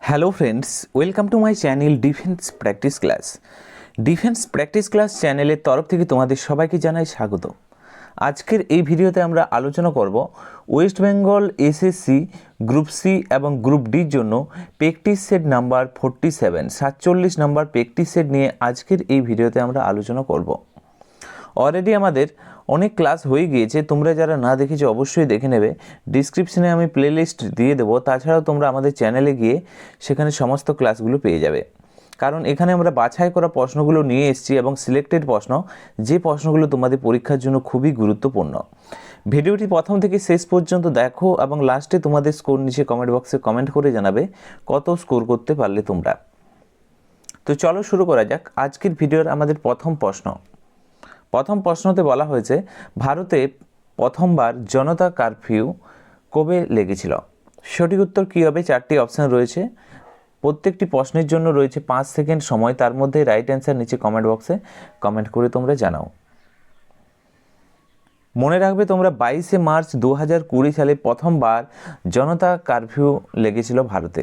Hello friends, welcome to my channel defence practice class. Defence practice class চ্যানেলের তরফ থেকে তোমাদের সবাইকে জানাই স্বাগত। আজকের এই ভিডিওতে আমরা আলোচনা করব West Bengal SSC group C এবং গ্রুপ ডির জন্য practice set number 47 number practice set নিয়ে আজকের এই ভিডিওতে আমরা আলোচনা করব। অলরেডি আমাদের অনেক ক্লাস হয়ে গিয়েছে, তোমরা যারা না দেখেছো অবশ্যই দেখে নেবে। ডিসক্রিপশনে আমি প্লেলিস্ট দিয়ে দেবো, তাছাড়াও তোমরা আমাদের চ্যানেলে গিয়ে সেখানে সমস্ত ক্লাসগুলো পেয়ে যাবে। কারণ এখানে আমরা বাছাই করা প্রশ্নগুলো নিয়ে এসেছি এবং সিলেক্টেড প্রশ্ন, যে প্রশ্নগুলো তোমাদের পরীক্ষার জন্য খুবই গুরুত্বপূর্ণ। ভিডিওটি প্রথম থেকে শেষ পর্যন্ত দেখো এবং লাস্টে তোমাদের স্কোর নিচে কমেন্ট বক্সে কমেন্ট করে জানাবে কত স্কোর করতে পারলে তোমরা। তো চলো শুরু করা যাক আজকের ভিডিওর আমাদের প্রথম প্রশ্নতে বলা হয়েছে ভারতে প্রথমবার জনতা কারফিউ কবে লেগেছিল? সঠিক উত্তর কী হবে? চারটি অপশান রয়েছে, প্রত্যেকটি প্রশ্নের জন্য রয়েছে 5 সেকেন্ড সময়। তার মধ্যে রাইট অ্যান্সার নিচে কমেন্ট বক্সে কমেন্ট করে তোমরা জানাও। মনে রাখবে তোমরা 22শে মার্চ 2020 সালে প্রথমবার জনতা কারফিউ লেগেছিল ভারতে।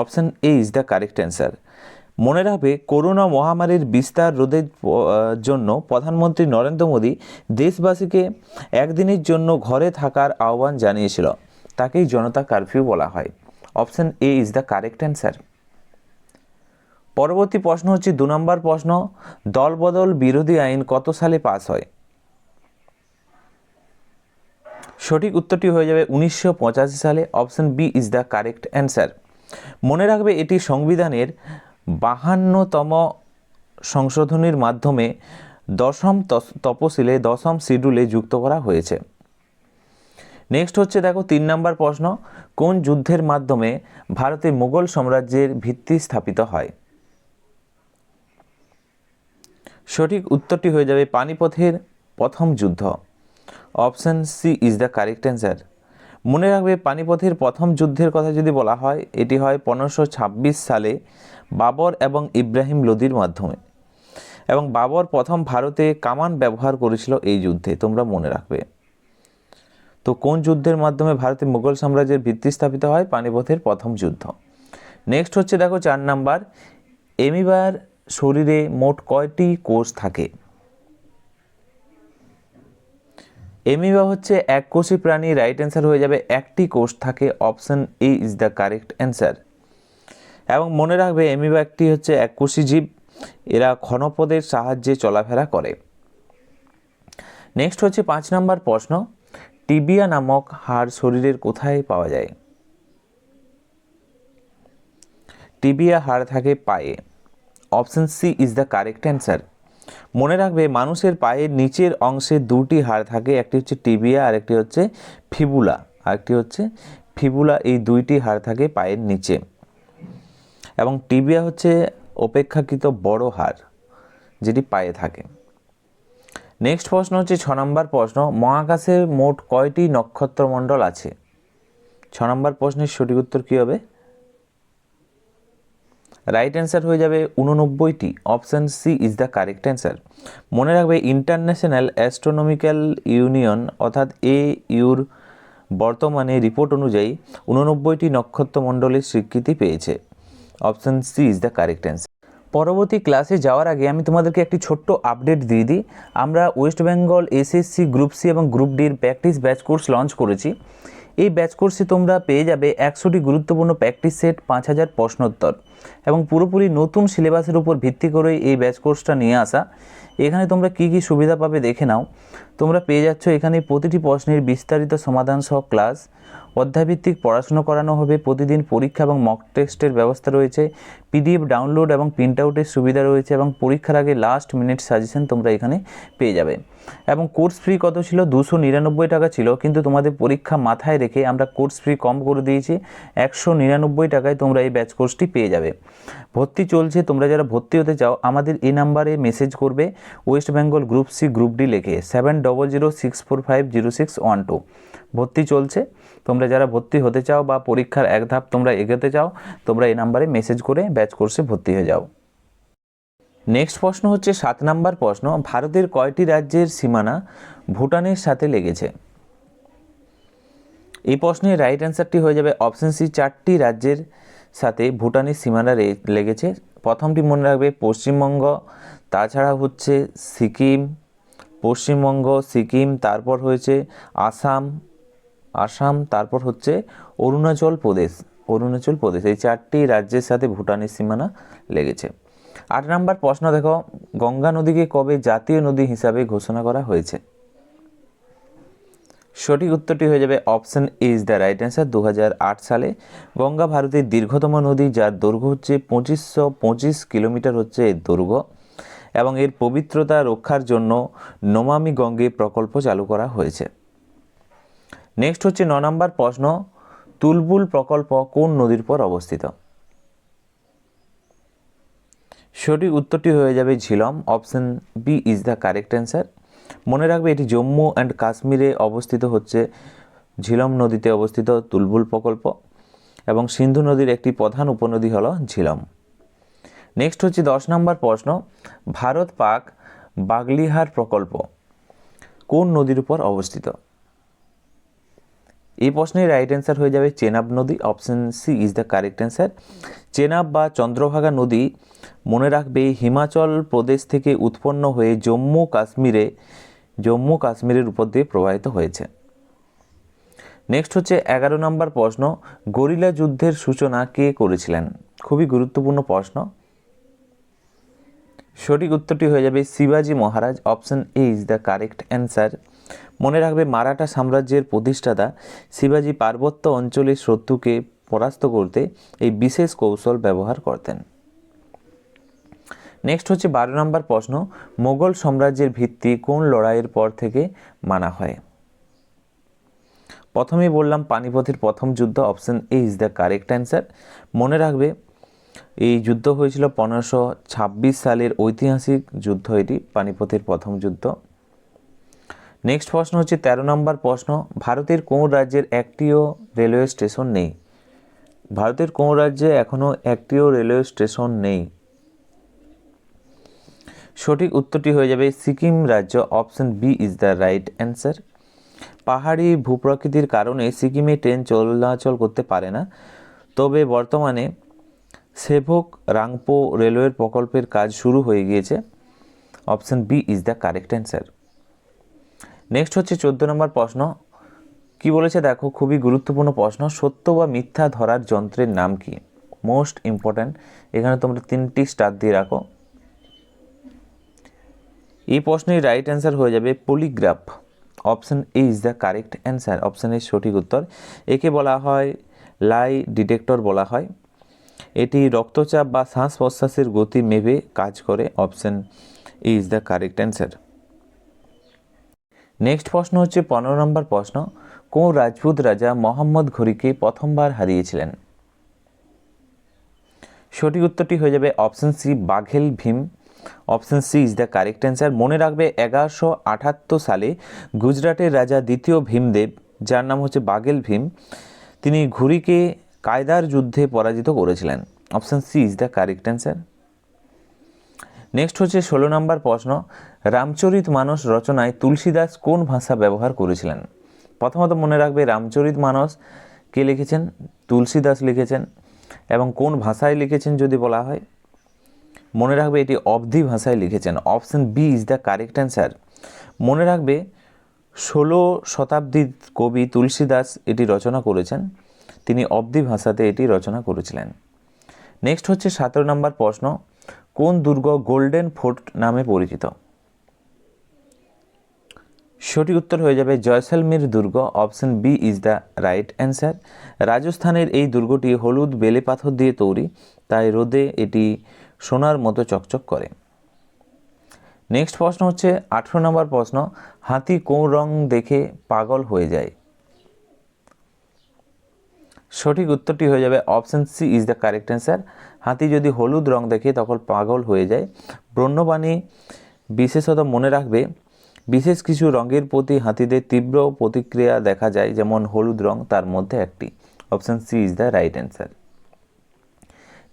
Option A is the correct answer. মনে রাখবে করোনা মহামারীর বিস্তার রোধের জন্য প্রধানমন্ত্রী নরেন্দ্র মোদী দেশবাসীকে একদিনের জন্য ঘরে থাকার আহ্বান জানিয়েছিল, তাকেই জনতা কারফিউ বলা হয়। Option A is the correct answer. পরবর্তী প্রশ্ন হচ্ছে 2 নম্বর প্রশ্ন, দলবদল বিরোধী আইন কত সালে পাস হয়? সঠিক উত্তরটি হয়ে যাবে 1985 সালে। Option B is the correct answer. মনে রাখবে এটি সংবিধানের 52তম সংশোধনীর মাধ্যমে 10ম তফসিলে 10ম শিডিউলে যুক্ত করা হয়েছে। নেক্সট হচ্ছে দেখো 3 নম্বর প্রশ্ন, কোন যুদ্ধের মাধ্যমে ভারতে মুঘল সাম্রাজ্যের ভিত্তি স্থাপিত হয়? সঠিক উত্তরটি হয়ে যাবে পানিপথের প্রথম যুদ্ধ। Option C is the correct answer. মনে রাখবে পানিপথের প্রথম যুদ্ধের কথা যদি বলা হয়, এটি হয় 1526 সালে বাবর এবং ইব্রাহিম লোদির মাধ্যমে, এবং বাবর প্রথম ভারতে কামান ব্যবহার করেছিল এই যুদ্ধে, তোমরা মনে রাখবে। তো কোন যুদ্ধের মাধ্যমে ভারতে মুঘল সাম্রাজ্যের ভিত্তি স্থাপিত হয়? পানিপথের প্রথম যুদ্ধ। নেক্সট হচ্ছে দেখো 4 নাম্বার, এমিবার শরীরে মোট কয়টি কোষ থাকে? এমিবা হচ্ছে এককোষী প্রাণী, রাইট অ্যান্সার হয়ে যাবে একটি কোষ থাকে। Option A is the correct answer. এবং মনে রাখবে এমিবা একটি হচ্ছে এককোষী জীব, এরা ক্ষণপদের সাহায্যে চলাফেরা করে। নেক্সট হচ্ছে 5 নম্বর প্রশ্ন, টিবিয়া নামক হাড় শরীরের কোথায় পাওয়া যায়? টিবিয়া হাড় থাকে পায়ে। Option C is the correct answer. মনে রাখবে মানুষের পায়ের নিচের অংশে 2টি হাড় থাকে, একটি হচ্ছে টিবিয়া আর একটি হচ্ছে ফিবুলা। এই 2টি হাড় থাকে পায়ের নিচে, এবং টিবিয়া হচ্ছে অপেক্ষাকৃত বড় হাড় যেটি পায়ে থাকে। নেক্সট প্রশ্ন হচ্ছে 6 নম্বর প্রশ্ন, মহাকাশে মোট কয়টি নক্ষত্রমণ্ডল আছে? 6 নম্বর প্রশ্নের সঠিক উত্তর কী হবে? রাইট অ্যান্সার হয়ে যাবে 89টি। Option C is the correct answer. মনে রাখবে ইন্টারন্যাশনাল অ্যাস্ট্রোনমিক্যাল ইউনিয়ন অর্থাৎ AUর বর্তমানে রিপোর্ট অনুযায়ী 89টি নক্ষত্রমণ্ডলের স্বীকৃতি পেয়েছে। Option C is the correct answer. পরবর্তী ক্লাসে যাওয়ার আগে আমি তোমাদেরকে একটি ছোট্ট আপডেট দিয়ে দিই। আমরা West Bengal SSC group C এবং গ্রুপ ডির প্র্যাকটিস ব্যাচ কোর্স লঞ্চ করেছি। এই ব্যাচ কোর্সে তোমরা পেয়ে যাবে 100টি গুরুত্বপূর্ণ প্র্যাকটিস সেট, 5000 প্রশ্নোত্তর, এবং পুরোপুরি নতুন সিলেবাসের উপর ভিত্তি করে এই ব্যাচ কোর্সটা নিয়ে আসা। এখানে তোমরা কি কি সুবিধা পাবে দেখে নাও। তোমরা পেয়ে যাচ্ছ এখানে প্রতিটি প্রশ্নের বিস্তারিত সমাধান সহ ক্লাস, অধ্যায়ভিত্তিক পড়াশুনো করানো হবে, প্রতিদিন পরীক্ষা এবং মক টেস্টের ব্যবস্থা রয়েছে, PDF ডাউনলোড এবং প্রিন্ট আউটের সুবিধা রয়েছে, এবং পরীক্ষার আগে লাস্ট মিনিট সাজেশন তোমরা এখানে পেয়ে যাবে। এবং কোর্স ফি কত ছিল? 299 টাকা ছিল, কিন্তু তোমাদের পরীক্ষা মাথায় রেখে আমরা কোর্স ফি কম করে দিয়েছি। 199 টাকায় তোমরা এই ব্যাচ কোর্সটি পেয়ে যাবে। ভর্তি চলছে, তোমরা যারা ভর্তি হতে চাও আমাদের এই নাম্বারে মেসেজ করবে, West Bengal group C group D লিখে 7006450612। ভর্তি চলছে, তোমরা যারা ভর্তি হতে চাও বা পরীক্ষার এক ধাপ তোমরা এগোতে চাও, তোমরা এই নাম্বারে মেসেজ করে ব্যাচ কোর্সে ভর্তি হয়ে যাও। নেক্সট প্রশ্ন হচ্ছে 7 নম্বর প্রশ্ন, ভারতের কয়টি রাজ্যের সীমানা ভুটানের সাথে লেগেছে? এই প্রশ্নের রাইট অ্যান্সারটি হয়ে যাবে অপশন সি, 4টি রাজ্যের সাথে ভুটানের সীমানা লেগেছে। প্রথমটি মনে রাখবে পশ্চিমবঙ্গ, তাছাড়া হচ্ছে সিকিম, পশ্চিমবঙ্গ, সিকিম, তারপর হয়েছে আসাম, তারপর হচ্ছে অরুণাচল প্রদেশ। এই 4টি রাজ্যের সাথে ভুটানের সীমানা লেগেছে। 8 নম্বর প্রশ্ন দেখো, গঙ্গা নদীকে কবে জাতীয় নদী হিসাবে ঘোষণা করা হয়েছে? সঠিক উত্তরটি হয়ে যাবে option A is the right answer. 2008 সালে গঙ্গা ভারতের দীর্ঘতম নদী, যার দৈর্ঘ্য হচ্ছে 2525 কিলোমিটার হচ্ছে এর দৈর্ঘ্য, এবং এর পবিত্রতা রক্ষার জন্য নমামি গঙ্গে প্রকল্প চালু করা হয়েছে। নেক্সট হচ্ছে 9 নম্বর প্রশ্ন, তুলবুল প্রকল্প কোন নদীর উপর অবস্থিত? সঠিক উত্তরটি হয়ে যাবে Jhelum. Option B is the correct answer. মনে রাখবে এটি জম্মু অ্যান্ড কাশ্মীরে অবস্থিত হচ্ছে, ঝিলম নদীতে অবস্থিত তুলবুল প্রকল্প, এবং সিন্ধু নদীর একটি প্রধান উপনদী হল ঝিলম। নেক্সট হচ্ছে 10 নম্বর প্রশ্ন, ভারত পাক বাগলিহার প্রকল্প কোন নদীর উপর অবস্থিত? এই প্রশ্নের রাইট অ্যান্সার হয়ে যাবে চেনাব নদী। Option C is the correct answer. Chenab বা চন্দ্রভাগা নদী মনে রাখবে হিমাচল প্রদেশ থেকে উৎপন্ন হয়ে জম্মু কাশ্মীরের উপর দিয়ে প্রবাহিত হয়েছে। নেক্সট হচ্ছে 11 নম্বর প্রশ্ন, গরিলা যুদ্ধের সূচনা কে করেছিলেন? খুবই গুরুত্বপূর্ণ প্রশ্ন। সঠিক উত্তরটি হয়ে যাবে শিবাজি Maharaj. Option A is the correct answer. মনে রাখবে মারাঠা সাম্রাজ্যের প্রতিষ্ঠাতা শিবাজি পার্বত্য অঞ্চলের শত্রুকে পরাস্ত করতে এই বিশেষ কৌশল ব্যবহার করতেন। নেক্সট হচ্ছে 12 নম্বর প্রশ্ন, মোগল সাম্রাজ্যের ভিত্তি কোন লড়াইয়ের পর থেকে মানা হয়? প্রথমেই বললাম পানিপথের প্রথম যুদ্ধ। Option A is the correct answer. মনে রাখবে এই যুদ্ধ হয়েছিল 1526 সালের ঐতিহাসিক যুদ্ধ, এটি পানিপথের প্রথম যুদ্ধ। নেক্সট প্রশ্ন হচ্ছে 13 নম্বর প্রশ্ন, ভারতের কোন রাজ্যের একটিও রেলওয়ে স্টেশন নেই? ভারতের কোন রাজ্যে এখনও একটিও রেলওয়ে স্টেশন নেই? সঠিক উত্তরটি হয়ে যাবে সিকিম রাজ্য। Option B is the right answer. পাহাড়ি ভূপ্রকৃতির কারণে সিকিমে ট্রেন চলাচল করতে পারে না, তবে বর্তমানে সেভক রাংপো রেলওয়ে প্রকল্পের কাজ শুরু হয়ে গিয়েছে। Option B is the correct answer. Next হচ্ছে 14 নম্বর প্রশ্ন, কি বলেছে দেখো, খুবই গুরুত্বপূর্ণ প্রশ্ন, সত্য বা মিথ্যা ধরার যন্ত্রের নাম কি? মোস্ট ইম্পর্ট্যান্ট, এখানে তোমরা 3টি স্টার দিয়ে রাখো। এই প্রশ্নের রাইট অ্যান্সার হয়ে যাবে polygraph. Option A is the correct answer. অপশানের সঠিক উত্তর। একে বলা হয় লাই ডিটেক্টর বলা হয়। এটি রক্তচাপ বা শ্বাস প্রশ্বাসের গতি মেপে কাজ করে। Option A is the correct answer. Next প্রশ্ন হচ্ছে 15 নম্বর প্রশ্ন, কোন রাজপুত রাজা মোহাম্মদ ঘুরিকে প্রথমবার হারিয়েছিলেন? সঠিক উত্তরটি হয়ে যাবে option C Baghel Bhim. Option C is the correct answer. মনে রাখবে 1178 সালে গুজরাটের রাজা দ্বিতীয় ভীমদেব, যার নাম হচ্ছে বাঘেল ভীম, তিনি ঘুরিকে কায়দার যুদ্ধে পরাজিত করেছিলেন। Option C is the correct answer. Next হচ্ছে 16 নম্বর প্রশ্ন, রামচরিত মানস রচনায় তুলসীদাস কোন ভাষা ব্যবহার করেছিলেন? প্রথমত মনে রাখবে রামচরিত মানস কে লিখেছেন? তুলসীদাস লিখেছেন। এবং কোন ভাষায় লিখেছেন যদি বলা হয়, মনে রাখবে এটি অবধি ভাষায় লিখেছেন। Option B is the correct answer. মনে রাখবে 16 শতাব্দীর কবি তুলসীদাস এটি রচনা করেছেন, তিনি অবধি ভাষাতে এটি রচনা করেছিলেন। নেক্সট হচ্ছে 17 নম্বর প্রশ্ন, কোন দুর্গ গোল্ডেন ফোর্ট নামে পরিচিত? সঠিক উত্তর হয়ে যাবে জয়সলমীর দুর্গ। Option B is the right answer. রাজস্থানের এই দুর্গটি হলুদ বেলে পাথর দিয়ে তৈরি, তাই রোদে এটি সোনার মতো চকচক করে। নেক্সট প্রশ্ন হচ্ছে 18 নম্বর প্রশ্ন, হাতি কোন রং দেখে পাগল হয়ে যায়? সঠিক উত্তরটি হয়ে যাবে option C is the correct answer. হাতি যদি হলুদ রং দেখে তখন পাগল হয়ে যায়। বন্যপ্রাণী বিশেষত মনে রাখবে বিশেষ কিছু রঙের প্রতি হাতিদের তীব্র প্রতিক্রিয়া দেখা যায়, যেমন হলুদ রং তার মধ্যে একটি। Option C is the right answer.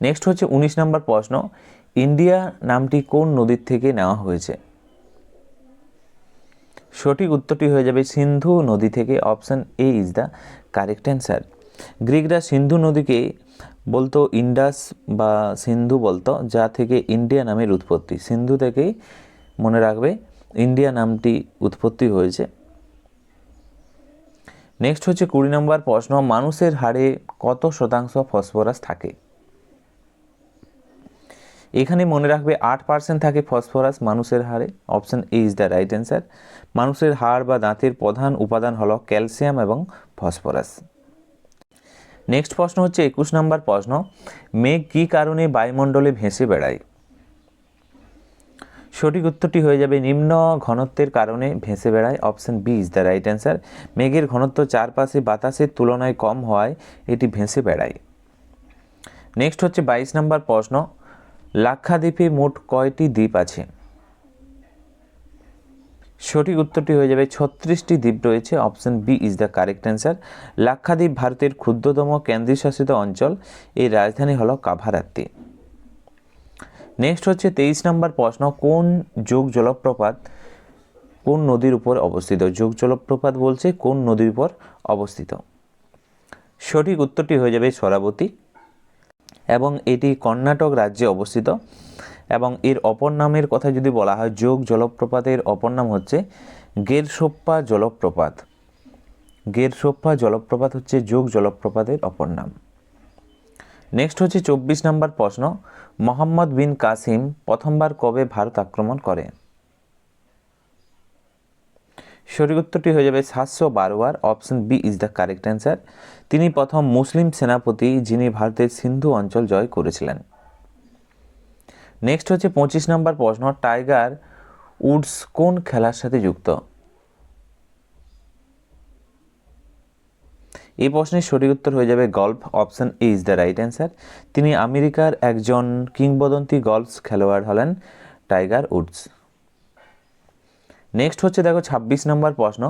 Next হচ্ছে 19 নম্বর প্রশ্ন, ইন্ডিয়া নামটি কোন নদীর থেকে নেওয়া হয়েছে? সঠিক উত্তরটি হয়ে যাবে সিন্ধু নদী থেকে। Option A is the correct answer. গ্রিকরা সিন্ধু নদীকে বলতো ইন্ডাস বা সিন্ধু বলতো, যা থেকে ইন্ডিয়া নামের উৎপত্তি। সিন্ধু থেকেই মনে রাখবে ইন্ডিয়া নামটি উৎপত্তি হয়েছে। নেক্সট হচ্ছে 20 নম্বর প্রশ্ন, মানুষের হাড়ে কত শতাংশ ফসফরাস থাকে? এখানে মনে রাখবে 8% থাকে ফসফরাস মানুষের হাড়ে। Option A is the right answer. মানুষের হাড় বা দাঁতের প্রধান উপাদান হলো ক্যালসিয়াম এবং ফসফরাস। নেক্সট প্রশ্ন হচ্ছে 21 নম্বর প্রশ্ন, মেঘ কী কারণে বায়ুমণ্ডলে ভেসে বেড়ায়? সঠিক উত্তরটি হয়ে যাবে নিম্ন ঘনত্বের কারণে ভেসে বেড়ায়। Option B is the right answer. মেঘের ঘনত্ব চারপাশে বাতাসের তুলনায় কম হওয়ায় এটি ভেসে বেড়ায়। নেক্সট হচ্ছে 22 নম্বর প্রশ্ন, লাক্ষাদ্বীপে মোট কয়টি দ্বীপ আছে? সঠিক উত্তরটি হয়ে যাবে 36টি দ্বীপ রয়েছে। Option B is the correct answer. Lakshadweep ভারতের ক্ষুদ্রতম কেন্দ্রশাসিত অঞ্চল। এর রাজধানী হলো কাভারাত্তি। নেক্সট হচ্ছে 23 নম্বর প্রশ্ন, কোন যোগ জলপ্রপাত কোন নদীর উপর অবস্থিত? যোগ জলপ্রপাত বলছে কোন নদীর উপর অবস্থিত। সঠিক উত্তরটি হয়ে যাবে শরাবতী, এবং এটি কর্ণাটক রাজ্যে অবস্থিত। এবং এর অপর নামের কথা যদি বলা হয়, যোগ জলপ্রপাতের অপর নাম হচ্ছে গেরসোপ্পা জলপ্রপাত। গেরসোপ্পা জলপ্রপাত হচ্ছে যোগ জলপ্রপাতের অপর নাম। নেক্সট হচ্ছে 24 নম্বর প্রশ্ন, মোহাম্মদ বিন কাসিম প্রথমবার কবে ভারত আক্রমণ করে? সঠিক উত্তরটি হয়ে যাবে 712 বার। Option B is the correct answer. তিনি প্রথম মুসলিম সেনাপতি যিনি ভারতের সিন্ধু অঞ্চল জয় করেছিলেন। নেক্সট হচ্ছে 25 নম্বর প্রশ্ন, টাইগার উডস কোন খেলার সাথে যুক্ত? এই প্রশ্নের সঠিক উত্তর হয়ে যাবে golf. Option A is the right answer. তিনি আমেরিকার একজন কিংবদন্তি গলফ খেলোয়াড় হলেন টাইগার উডস। নেক্সট হচ্ছে দেখো 26 নম্বর প্রশ্ন,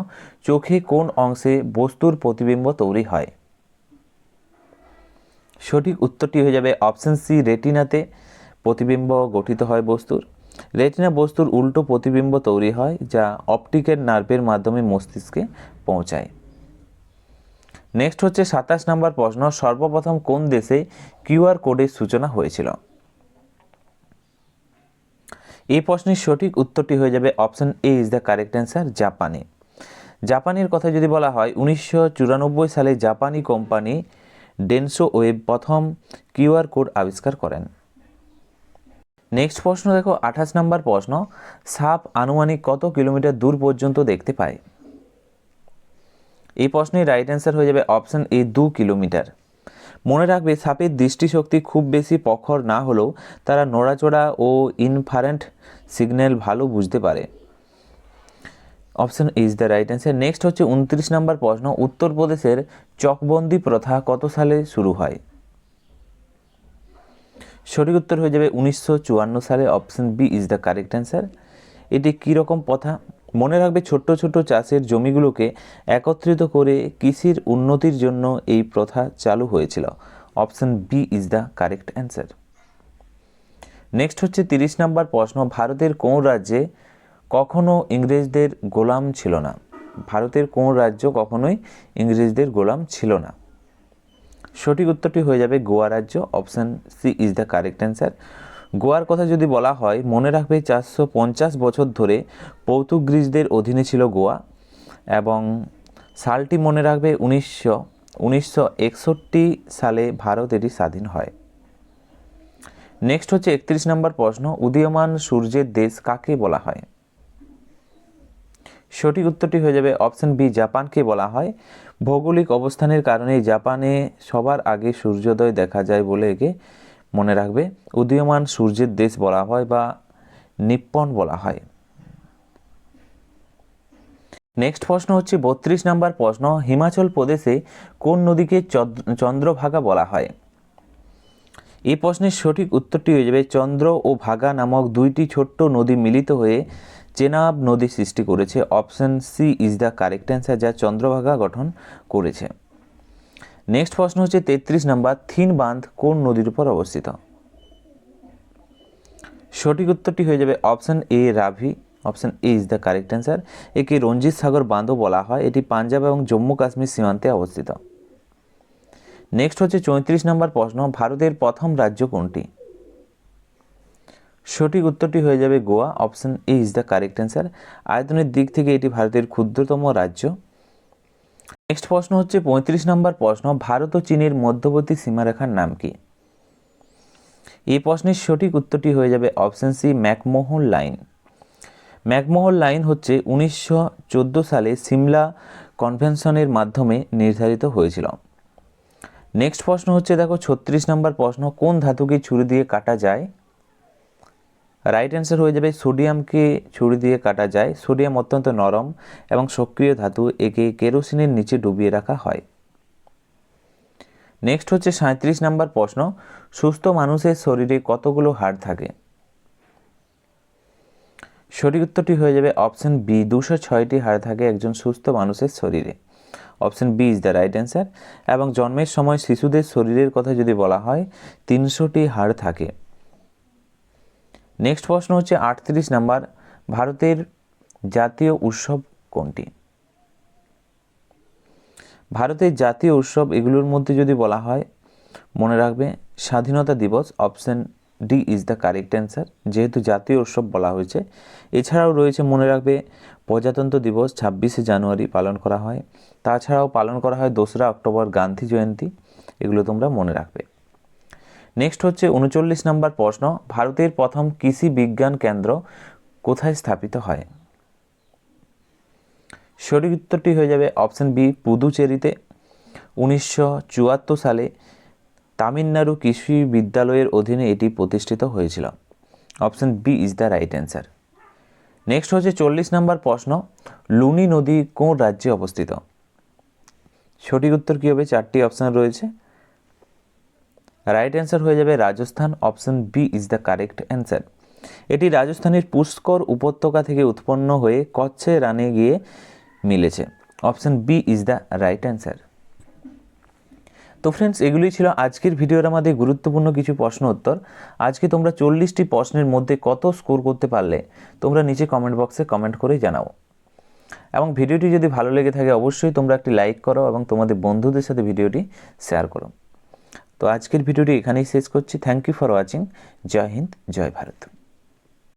চোখে কোন অংশে বস্তুর প্রতিবিম্ব তৈরি হয়? সঠিক উত্তরটি হয়ে যাবে অপশন সি, রেটিনাতে প্রতিবিম্ব গঠিত হয় বস্তুর। রেটিনা বস্তুর উল্টো প্রতিবিম্ব তৈরি হয়, যা অপটিকের নার্ভের মাধ্যমে মস্তিষ্কে পৌঁছায়। নেক্সট হচ্ছে 27 নম্বর প্রশ্ন, সর্বপ্রথম কোন দেশে কিউআর কোডের সূচনা হয়েছিল? এই প্রশ্নের সঠিক উত্তরটি হয়ে যাবে option A is the correct answer, জাপানে। জাপানের কথা যদি বলা হয়, 1994 সালে জাপানি কোম্পানি ডেনসো ওয়েব প্রথম কিউআর কোড আবিষ্কার করেন। নেক্সট প্রশ্ন দেখো 28 নম্বর প্রশ্ন, সাপ আনুমানিক কত কিলোমিটার দূর পর্যন্ত দেখতে পায়? এই প্রশ্নের রাইট অ্যান্সার হয়ে যাবে অপশন এ, 2 কিলোমিটার। মনে রাখবে সাপের দৃষ্টিশক্তি খুব বেশি প্রখর না হলেও তারা নড়াচড়া ও ইনফ্রারেড সিগন্যাল ভালো বুঝতে পারে। Option is the right answer. Next হচ্ছে 29 নম্বর প্রশ্ন, উত্তরপ্রদেশের চকবন্দি প্রথা কত সালে শুরু হয়? সঠিক উত্তর হয়ে যাবে 1954 সালে। Option B is the correct answer. এটি কীরকম প্রথা? মনে রাখবে ছোট্ট ছোট্ট চাষের জমিগুলোকে একত্রিত করে কৃষির উন্নতির জন্য এই প্রথা চালু হয়েছিল। Option B is the correct answer. Next হচ্ছে 30 নম্বর প্রশ্ন, ভারতের কোন রাজ্যে কখনো ইংরেজদের গোলাম ছিল না? ভারতের কোন রাজ্য কখনোই ইংরেজদের গোলাম ছিল না? সঠিক উত্তরটি হয়ে যাবে গোয়া রাজ্য। Option C is the correct answer. গোয়ার কথা যদি বলা হয়, মনে রাখবে 450 বছর ধরে পর্তুগিজদের অধীনে ছিল গোয়া, এবং সালটি মনে রাখবে 1961 সালে ভারত এটি স্বাধীন হয়। নেক্সট হচ্ছে 31 নম্বর প্রশ্ন, উদীয়মান সূর্যের দেশ কাকে বলা হয়? সঠিক উত্তরটি হয়ে যাবে অপশন বি, জাপানকে বলা হয়। ভৌগোলিক অবস্থানের কারণে জাপানে সবার আগে সূর্যোদয় দেখা যায় বলে একে মনে রাখবে উদীয়মান সূর্যের দেশ বলা হয় বা নিপ্পন বলা হয়। নেক্সট প্রশ্ন হচ্ছে 32 নম্বর প্রশ্ন, হিমাচল প্রদেশে কোন নদীকে চন্দ্রভাগা বলা হয়? এই প্রশ্নের সঠিক উত্তরটি হয়ে যাবে চন্দ্র ও ভাগা নামক দুইটি ছোট্ট নদী মিলিত হয়ে চেনাব নদী সৃষ্টি করেছে। Option C is the correct answer, যা চন্দ্রভাগা গঠন করেছে। নেক্সট প্রশ্ন হচ্ছে 33 নম্বর, থিন বাঁধ কোন নদীর উপর অবস্থিত? সঠিক উত্তরটি হয়ে যাবে option A, Ravi. Option A is the correct answer. একে রঞ্জিত সাগর বাঁধও বলা হয়। এটি পাঞ্জাব এবং জম্মু কাশ্মীর সীমান্তে অবস্থিত। নেক্সট হচ্ছে 34 নম্বর প্রশ্ন, ভারতের প্রথম রাজ্য কোনটি? সঠিক উত্তরটি হয়ে যাবে Goa. Option A is the correct answer. আয়তনের দিক থেকে এটি ভারতের ক্ষুদ্রতম রাজ্য। নেক্সট প্রশ্ন হচ্ছে 35 নম্বর প্রশ্ন, ভারত ও চীনের মধ্যবর্তী সীমারেখার নাম কি? এই প্রশ্নের সঠিক উত্তরটি হয়ে যাবে option C, McMahon line. McMahon line হচ্ছে 1914 সালে সিমলা কনভেনশনের মাধ্যমে নির্ধারিত হয়েছিল। নেক্সট প্রশ্ন হচ্ছে দেখো 36 নম্বর প্রশ্ন, কোন ধাতুকে ছুরি দিয়ে কাটা যায়? রাইট অ্যান্সার হয়ে যাবে সোডিয়ামকে ছুরি দিয়ে কাটা যায়। সোডিয়াম অত্যন্ত নরম এবং সক্রিয় ধাতু, একে কেরোসিনের নিচে ডুবিয়ে রাখা হয়। নেক্সট হচ্ছে 37 নম্বর প্রশ্ন, সুস্থ মানুষের শরীরে কতগুলো হাড় থাকে? সঠিক উত্তরটি হয়ে যাবে অপশন বি, 206টি হাড় থাকে একজন সুস্থ মানুষের শরীরে। Option B is the right answer. এবং জন্মের সময় শিশুদের শরীরের কথা যদি বলা হয় 300টি হাড় থাকে। নেক্সট প্রশ্ন হচ্ছে 38 নাম্বার, ভারতের জাতীয় উৎসব কোনটি? ভারতের জাতীয় উৎসব এগুলোর মধ্যে যদি বলা হয়, মনে রাখবে স্বাধীনতা দিবস। Option D is the correct answer, যেহেতু জাতীয় উৎসব বলা হয়েছে। এছাড়াও রয়েছে মনে রাখবে প্রজাতন্ত্র দিবস 26শে জানুয়ারি পালন করা হয়। তাছাড়াও পালন করা হয় 2রা অক্টোবর গান্ধী জয়ন্তী। এগুলো তোমরা মনে রাখবে। নেক্সট হচ্ছে 39 নম্বর প্রশ্ন, ভারতের প্রথম কৃষি বিজ্ঞান কেন্দ্র কোথায় স্থাপিত হয়? সঠিক উত্তরটি হয়ে যাবে অপশন বি, পুদুচেরিতে। 1974 সালে তামিলনাড়ু কৃষি বিদ্যালয়ের অধীনে এটি প্রতিষ্ঠিত হয়েছিল। Option B is the right answer. Next হচ্ছে 40 নম্বর প্রশ্ন, লুনি নদী কোন রাজ্যে অবস্থিত? সঠিক উত্তর কী হবে? 4টি অপশন রয়েছে। রাইট অ্যান্সার হয়ে যাবে Rajasthan. Option B is the correct answer. এটি রাজস্থানের পুষ্কর উপত্যকা থেকে উৎপন্ন হয়ে কচ্ছে রানে গিয়ে মিলেছে। Option B is the right answer. তো ফ্রেন্ডস, এগুলি ছিল আজকের ভিডিওর আমাদের গুরুত্বপূর্ণ কিছু প্রশ্ন উত্তর। আজকে তোমরা 40টি প্রশ্নের মধ্যে কত স্কোর করতে পারলে তোমরা নিচে কমেন্ট বক্সে কমেন্ট করে জানাও। এবং ভিডিওটি যদি ভালো লেগে থাকে অবশ্যই তোমরা একটি লাইক করো এবং তোমাদের বন্ধুদের সাথে ভিডিওটি শেয়ার করো। তো আজকের ভিডিওটি এখানেই শেষ করছি। Thank you for watching. Jai Hind, Jai Bharat.